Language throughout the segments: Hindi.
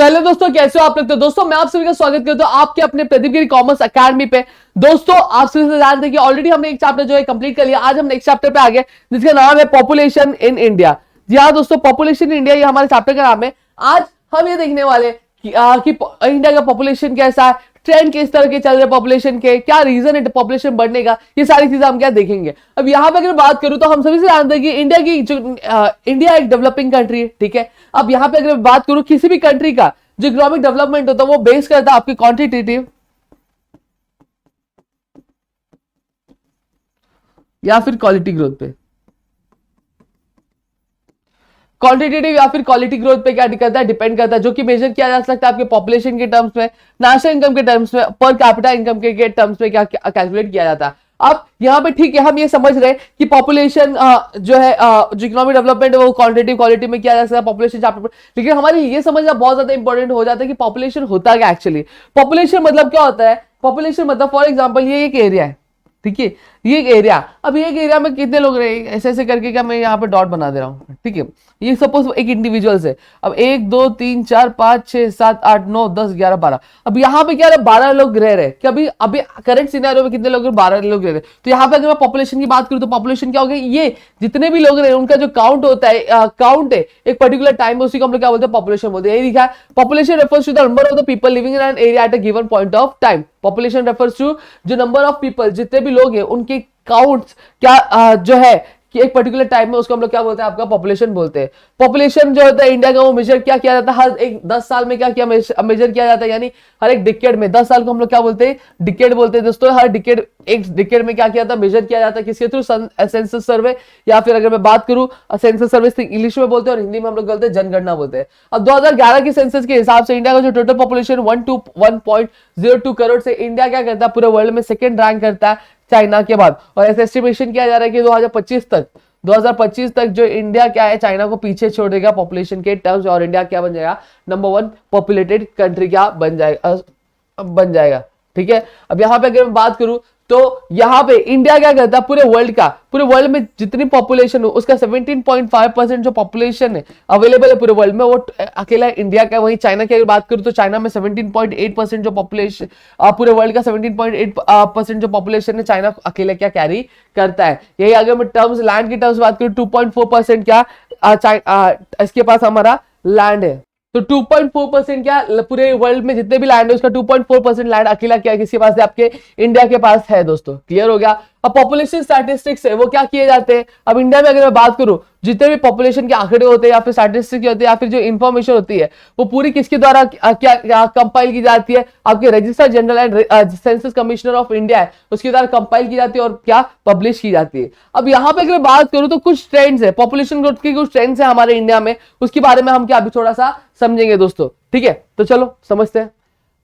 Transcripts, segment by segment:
पहले दोस्तों कैसे हो आप लोग। तो दोस्तों मैं आप सभी का स्वागत करता हूं आपके अपने प्रदीप गिरी कॉमर्स अकेडमी पे। दोस्तों आप सभी से जानते हैं कि ऑलरेडी हमने एक चैप्टर जो है कंप्लीट कर लिया। आज हम नेक्स्ट चैप्टर पे आ गए जिसका नाम है पॉपुलेशन इन इंडिया। जी हाँ दोस्तों, पॉपुलेशन इन इंडिया ये हमारे चैप्टर का नाम है। आज हम ये देखने वाले कि इंडिया का पॉपुलेशन कैसा है, ट्रेंड किस तरह के चल रहे पॉपुलेशन के, क्या रीजन है पॉपुलेशन बढ़ने का, ये सारी चीजें हम क्या देखेंगे। अब यहाँ पे अगर बात करूं तो हम सभी से जानते हैं कि इंडिया एक डेवलपिंग कंट्री है, ठीक है। अब यहाँ पे अगर बात करूं किसी भी कंट्री का जो इकोनॉमिक डेवलपमेंट होता है वो बेस करता है आपकी क्वांटिटेटिव या फिर क्वालिटी ग्रोथ पे। क्वांटिटेटिव या फिर क्वालिटी ग्रोथ पे क्या करता है, डिपेंड करता है, जो कि मेजर किया जा सकता है आपके पॉपुलेशन के टर्म्स में, नेशनल इनकम के टर्म्स में, पर कैपिटा इनकम के टर्म्स में क्या कैलकुलेट किया जाता है। अब यहाँ पे ठीक है, हम ये समझ रहे हैं कि पॉपुलेशन जो है जो इकोनॉमिक डेवलपमेंट है वो क्वांटिटी क्वालिटी में किया जा सकता है पॉपुलेशन चैप्टर पर। लेकिन हमारे ये समझना बहुत ज्यादा इंपॉर्टेंट हो जाता है कि पॉपुलेशन होता क्या एक्चुअली। पॉपुलेशन मतलब क्या होता है, पॉपुलेशन मतलब फॉर एग्जाम्पल ये एक एरिया है, ठीक है, ये एक एरिया। अब ये एक एरिया में कितने लोग रहे, ऐसे ऐसे करके क्या मैं यहाँ पे डॉट बना दे रहा हूँ, ठीक है। ये सपोज एक इंडिविजुअल है। अब 1 2 3 4 5 6 7 8 9 10 11 12। अब यहाँ पे क्या है, 12 लोग रह रहे हैं। अभी अभी करंट सिनेरियो में कितने लोग, 12 लोग रह रहे हैं। तो यहाँ पे अगर मैं पॉपुलेशन की बात करूँ तो पॉपुलेशन क्या हो गया, ये जितने भी लोग रहे हैं उनका जो काउंट होता है, काउंट है एक पर्टिकुलर टाइम में, उसी को हम लोग क्या बोलते हैं, पॉपुलेशन बोलते हैं। ये लिखा है, population refers to the number of the people living in an area at a given point of time. Population refers to जो नंबर ऑफ पीपल, जितने भी लोग हैं उनके काउंट्स क्या जो है कि एक पर्टिकुलर टाइम में, उसको हम लोग क्या बोलते हैं, आपका पॉपुलेशन बोलते हैं। पॉपुलेशन जो होता है इंडिया का वो मेजर क्या किया जाता है, हर एक 10 साल में क्या मेजर किया जाता है, यानी हर एक डिकेड में। 10 साल को हम लोग क्या बोलते हैं, डिकेड बोलते हैं दोस्तों। हर डिकेड, एक डिकेड में क्या किया था, मेजर किया जाता है, किसके थ्रू, सेंसस सर्वे, या फिर अगर मैं बात करूं सेंसस सर्वे इंग्लिश में बोलते हैं और हिंदी में हम लोग बोलते हैं जनगणना बोलते हैं। अब 2011 के सेंसस के हिसाब से इंडिया का जो टोटल पॉपुलेशन 1.02 करोड़ से इंडिया क्या करता है, पूरे वर्ल्ड में सेकंड रैंक करता है चाइना के बाद। और ऐसे एस्टिमेशन किया जा रहा है कि 2025 तक जो इंडिया क्या है, चाइना को पीछे छोड़ देगा पॉपुलेशन के टर्म्स, और इंडिया क्या बन जाएगा, नंबर 1 पॉपुलेटेड कंट्री क्या बन जाएगा, ठीक है। अब यहाँ पे अगर मैं बात करूं तो यहाँ पे इंडिया क्या करता है, पूरे वर्ल्ड में जितनी पॉपुलेशन हो उसका 17.5% जो पॉपुलेशन है अवेलेबल है पूरे वर्ल्ड में, वो अकेला इंडिया का। वहीं चाइना की अगर बात करूं तो चाइना में 17.8% जो पॉपुलेशन, पूरे वर्ल्ड का 17.8% जो पॉपुलेशन है चाइना अकेले क्या कैरी करता है। यही अगर मैं टर्म्स लैंड की टर्म्स बात करूं, 2.4% क्या इसके पास हमारा लैंड है। तो 2.4% क्या पूरे वर्ल्ड में जितने भी लैंड है उसका 2.4% लैंड अकेला क्या किसके पास है, आपके इंडिया के पास है दोस्तों। क्लियर हो गया। अब पॉपुलेशन स्टैटिस्टिक्स है वो क्या किए जाते हैं। अब इंडिया में अगर मैं बात करूं, जितने भी पॉपुलेशन के आंकड़े होते हैं या फिर स्टैटिस्टिक्स होते हैं या फिर जो इन्फॉर्मेशन होती है वो पूरी किसके द्वारा क्या कंपाइल की जाती है, आपके register general and census commissioner of India है उसके द्वारा कंपाइल की जाती है और क्या पब्लिश की जाती है। अब यहाँ पे अगर मैं बात करूं तो कुछ ट्रेंड्स है, पॉपुलेशन ग्रोथ के कुछ ट्रेंड्स है हमारे इंडिया में, उसके बारे में हम क्या अभी थोड़ा सा समझेंगे दोस्तों, ठीक है। तो चलो समझते हैं।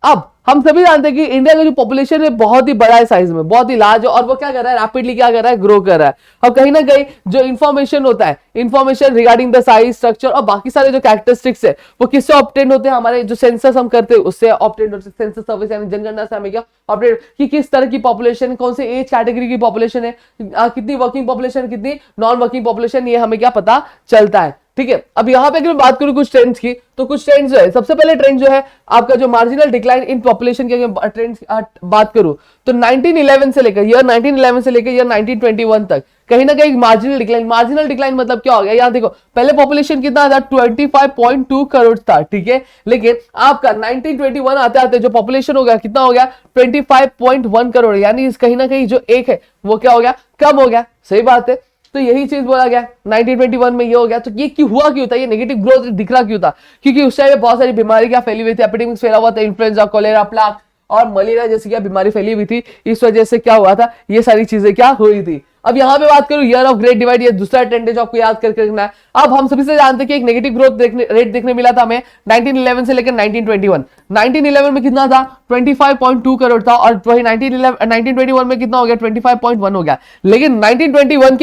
अब हम सभी जानते हैं कि इंडिया का जो पॉपुलेशन है बहुत ही बड़ा है साइज में, बहुत ही लार्ज है, और वो क्या कर रहा है, रैपिडली क्या कर रहा है, ग्रो कर रहा है। अब कहीं ना कहीं जो इन्फॉर्मेशन होता है, information regarding the size, structure और बाकी सारे जो कैरेक्टरिस्टिक्स है वो किससे ऑब्टेन होते हैं, हमारे जो सेंसस हम करते हैं उससे ऑब्टेन होते हैं। सेंसस सर्विस यानी जनगणना से हमें क्या ऑब्टेन कि किस तरह की पॉपुलेशन, कौन से एज कैटेगरी की पॉपुलेशन है, कितनी वर्किंग पॉपुलेशन, कितनी नॉन वर्किंग पॉपुलेशन, ये हमें क्या पता चलता है, ठीक है। अब यहाँ पे अगर बात करूं कुछ ट्रेंड्स की, तो कुछ ट्रेंड्स जो है, सबसे पहले ट्रेंड जो है आपका जो मार्जिनल डिक्लाइन इन पॉपुलेशन के ट्रेंड्स बात करूं तो 1911 से लेकर ईयर 1921 तक कहीं ना कहीं मार्जिनल डिक्लाइन मतलब क्या हो गया, यहाँ देखो पहले पॉपुलेशन कितना था, 25.2 करोड़ था, ठीक है। लेकिन आपका 1921 आते आते जो पॉपुलेशन हो गया कितना हो गया, 25.1 करोड़, यानी कहीं ना कहीं जो एक है वो क्या हो गया, कम हो गया। सही बात है, तो यही चीज बोला गया 1921 में ये हो गया। तो ये क्यों हुआ, क्यों था ये नेगेटिव ग्रोथ दिख रहा क्यों था, क्योंकि उस टाइम में बहुत सारी बीमारी क्या फैली हुई थी, एपिडेमिक्स फैला हुआ था, इन्फ्लुएंजा, कोलेरा, प्लेग और मलेरिया जैसी क्या बीमारी फैली हुई थी। इस वजह से क्या हुआ था, ये सारी चीजें क्या हुई थी। अब यहाँ पे बात करूं ईयर ऑफ ग्रेट डिवाइड, ये दूसरा ट्रेंड है जो आपको याद करके रखना है। अब हम सभी से जानते हैं कि एक नेगेटिव ग्रोथ रेट देखने मिला था हमें 1911 से लेकर 1921। 1911 में कितना था, 25.2 करोड़ था, और वही 1921 में कितना हो गया, 25.1 हो गया। लेकिन 1921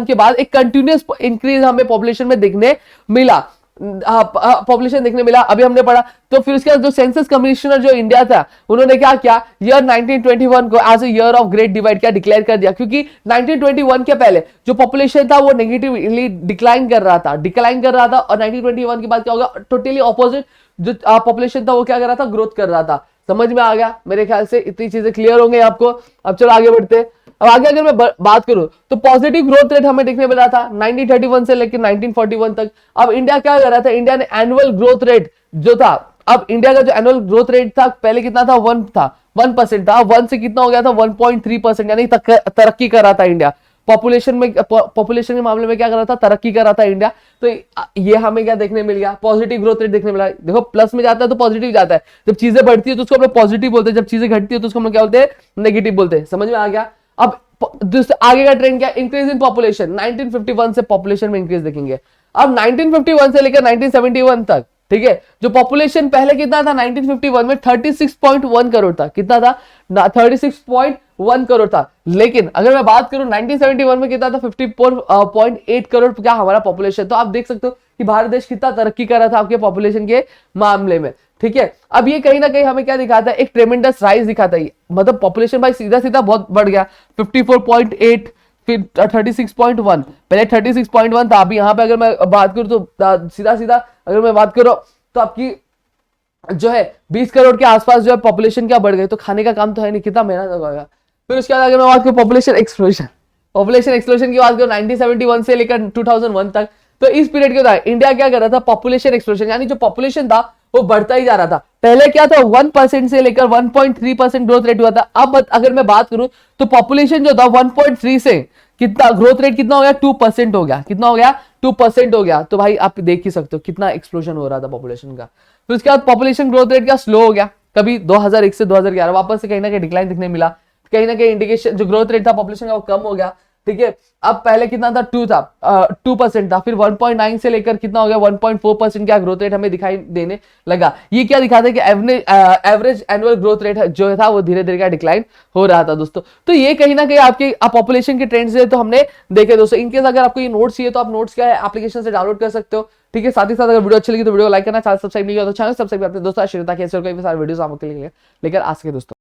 के बाद एक कंटिन्यूअस इंक्रीज हमें पॉपुलेशन में देखने मिला। पॉपुलेशन देखने मिला, अभी हमने पढ़ा। तो फिर उसके बाद जो सेंसस कमिश्नर जो इंडिया था, उन्होंने क्या किया, ईयर 1921 को as a year of great divide क्या डिक्लेयर कर दिया, क्योंकि 1921 के पहले जो पॉपुलेशन था वो नेगेटिवली डिक्लाइन कर रहा था, और 1921 के बाद क्या होगा, टोटली ऑपोजिट जो पॉपुलेशन था वो क्या कर रहा था, ग्रोथ कर रहा था। समझ में आ गया? मेरे ख्याल से इतनी चीजें क्लियर होंगे आपको। अब चलो आगे बढ़ते हैं। अब आगे अगर मैं बात करूं तो पॉजिटिव ग्रोथ रेट हमें देखने मिला था 1931 से लेकर 1941 तक। अब इंडिया क्या कर रहा था, इंडिया ने एनुअल ग्रोथ रेट जो था, अब इंडिया का जो एनुअल ग्रोथ रेट था पहले कितना था, 1% था। 1 से कितना हो गया था, 1.3%, यानी तरक्की कर रहा था इंडिया। पॉपुलेशन के मामले में क्या कर रहा था, तरक्की कर रहा था इंडिया। तो ये हमें क्या देखने मिल गया, पॉजिटिव ग्रोथ रेट देखने मिला। देखो प्लस में जाता है तो पॉजिटिव जाता है, जब चीजें बढ़ती है तो उसको हम लोग पॉजिटिव बोलते हैं, जब चीजें घटती है तो उसको हम लोग क्या बोलते हैं, नेगेटिव बोलते हैं। समझ में आ गया? अब आगे का ट्रेंड क्या, इंक्रीज इन पॉपुलेशन। 1951 से पॉपुलेशन में इंक्रीज देखेंगे। अब 1951 से लेकर 1971 तक, ठीक है, जो पॉपुलेशन पहले कितना था 1951 में 36.1 करोड़ था। कितना था, 36.1 करोड़ था। लेकिन अगर मैं बात करूं 1971 में कितना था, 54.8 करोड़ क्या हमारा पॉपुलेशन। तो आप देख सकते हो कि भारत देश कितना तरक्की कर रहा था आपके पॉपुलेशन के मामले में। ठीक है, अब ये कहीं ना कहीं हमें क्या दिखाता है, एक ट्रेमेंडस राइज दिखाता है। मतलब पॉपुलेशन भाई सीधा सीधा बहुत बढ़ गया, 54.8 फिर 36.1, पहले 36.1 था। अभी यहाँ पे अगर मैं बात करूं तो सीधा सीधा अगर मैं बात करूं तो आपकी जो है 20 करोड़ के आसपास जो है पॉपुलेशन क्या बढ़ गई। तो खाने का काम तो है नहीं, कितना मेहनत होगा। फिर उसके बाद अगर मैं बात करूं पॉपुलेशन एक्सप्लोजन की बात करूं 1971 से लेकर 2001 तक, तो इस पीरियड के दौरान इंडिया क्या कर रहा था, पॉपुलेशन एक्सप्लोजन, यानी जो पॉपुलेशन था वो बढ़ता ही जा रहा था। पहले क्या था, 1% से लेकर 1.3% ग्रोथ रेट हुआ था। अब अगर मैं बात करूं तो पॉपुलेशन जो था 1.3 से कितना ग्रोथ रेट कितना हो गया, 2% हो गया। कितना हो गया, 2% हो गया। तो भाई आप देख ही सकते हो कितना एक्सप्लोजन हो रहा था पॉपुलेशन का। फिर उसके बाद पॉपुलेशन ग्रोथ रेट क्या स्लो हो गया, कभी 2001 से 2011 वापस से कहीं ना कहीं डिक्लाइन दिखने मिला, कहीं ना कहीं इंडिकेशन जो ग्रोथ रेट था पॉपुलेशन का वो कम हो गया। ठीक है, अब पहले कितना था, 2% था, फिर 1.9 से लेकर कितना हो गया, 1.4% का ग्रोथ रेट हमें दिखाई देने लगा। ये क्या दिखाता है कि एवरेज एनुअल ग्रोथ रेट जो था वो धीरे धीरे का डिक्लाइन हो रहा था दोस्तों। तो ये कहीं ना कहीं आपके पॉपुलेशन के ट्रेंड्स है तो हमने देखे दोस्तों। इनकेस अगर आपको ये नोट्स चाहिए तो आप नोट्स क्या है एप्लीकेशन से डाउनलोड कर सकते हो। ठीक है, साथ ही साथ अगर वीडियो अच्छी लगी तो वीडियो लाइक करना, चैनल सब्सक्राइब नहीं किया तो चैनल सब्सक्राइब करते हैं दोस्तों। आशीर्वाद ताकि ऐसे कोई भी सारे वीडियोस आपके लिए लेकर आ सके दोस्तों।